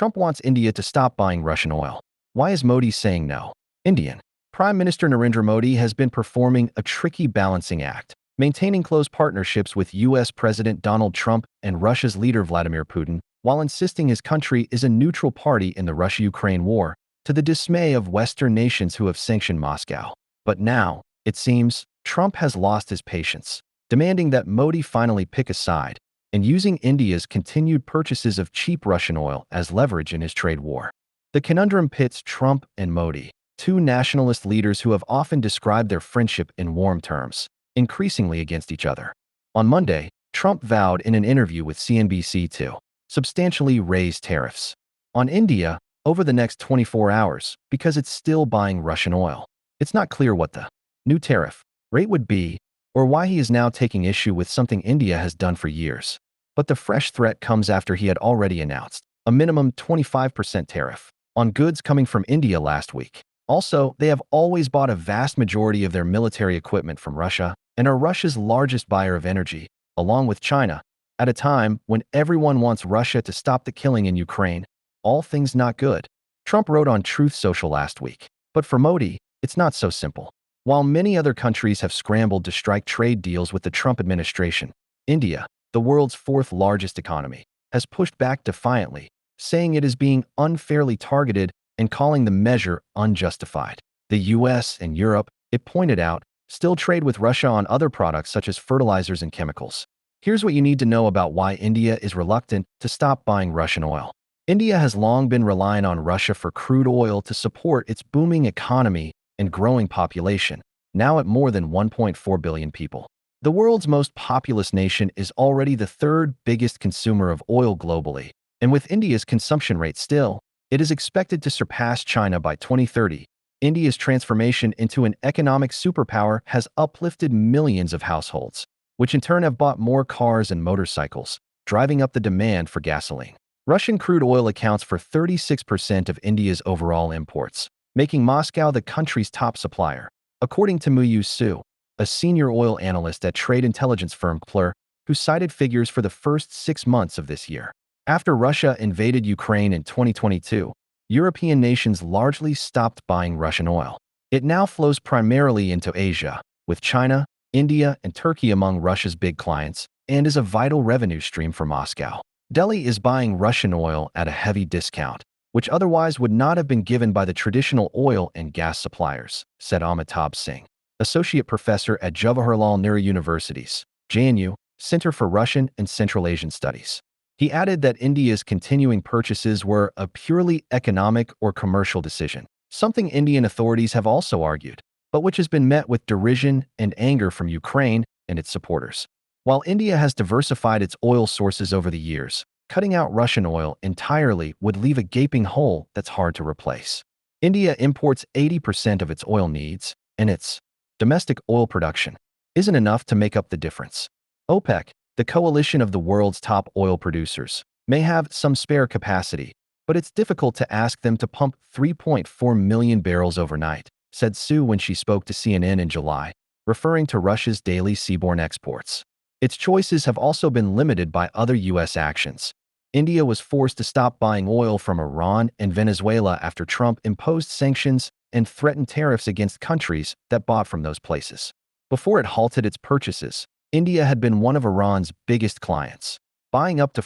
Trump wants India to stop buying Russian oil. Why is Modi saying no? Indian Prime Minister Narendra Modi has been performing a tricky balancing act, maintaining close partnerships with U.S. President Donald Trump and Russia's leader Vladimir Putin, while insisting his country is a neutral party in the Russia-Ukraine war, to the dismay of Western nations who have sanctioned Moscow. But now, it seems, Trump has lost his patience, demanding that Modi finally pick a side, and using India's continued purchases of cheap Russian oil as leverage in his trade war. The conundrum pits Trump and Modi, two nationalist leaders who have often described their friendship in warm terms, increasingly against each other. On Monday, Trump vowed in an interview with CNBC to substantially raise tariffs on India over the next 24 hours because it's still buying Russian oil. It's not clear what the new tariff rate would be or why he is now taking issue with something India has done for years. But the fresh threat comes after he had already announced a minimum 25% tariff on goods coming from India last week. Also, they have always bought a vast majority of their military equipment from Russia and are Russia's largest buyer of energy, along with China, at a time when everyone wants Russia to stop the killing in Ukraine. All things not good, Trump wrote on Truth Social last week. But for Modi, it's not so simple. While many other countries have scrambled to strike trade deals with the Trump administration, India, the world's fourth largest economy, has pushed back defiantly, saying it is being unfairly targeted and calling the measure unjustified. The US and Europe, it pointed out, still trade with Russia on other products such as fertilizers and chemicals. Here's what you need to know about why India is reluctant to stop buying Russian oil. India has long been relying on Russia for crude oil to support its booming economy and growing population, now at more than 1.4 billion people. The world's most populous nation is already the third biggest consumer of oil globally, and with India's consumption rate still, it is expected to surpass China by 2030. India's transformation into an economic superpower has uplifted millions of households, which in turn have bought more cars and motorcycles, driving up the demand for gasoline. Russian crude oil accounts for 36% of India's overall imports, making Moscow the country's top supplier, according to Muyu Su, a senior oil analyst at trade intelligence firm Kpler, who cited figures for the first 6 months of this year. After Russia invaded Ukraine in 2022, European nations largely stopped buying Russian oil. It now flows primarily into Asia, with China, India, and Turkey among Russia's big clients, and is a vital revenue stream for Moscow. Delhi is buying Russian oil at a heavy discount, which otherwise would not have been given by the traditional oil and gas suppliers, said Amitabh Singh, associate professor at Jawaharlal Nehru University's JNU Center for Russian and Central Asian Studies. He added that India's continuing purchases were a purely economic or commercial decision, something Indian authorities have also argued, but which has been met with derision and anger from Ukraine and its supporters. While India has diversified its oil sources over the years, cutting out Russian oil entirely would leave a gaping hole that's hard to replace. India imports 80% of its oil needs, and its domestic oil production isn't enough to make up the difference. OPEC, the coalition of the world's top oil producers, may have some spare capacity, but it's difficult to ask them to pump 3.4 million barrels overnight, said Su when she spoke to CNN in July, referring to Russia's daily seaborne exports. Its choices have also been limited by other U.S. actions. India was forced to stop buying oil from Iran and Venezuela after Trump imposed sanctions and threatened tariffs against countries that bought from those places. Before it halted its purchases, India had been one of Iran's biggest clients, buying up to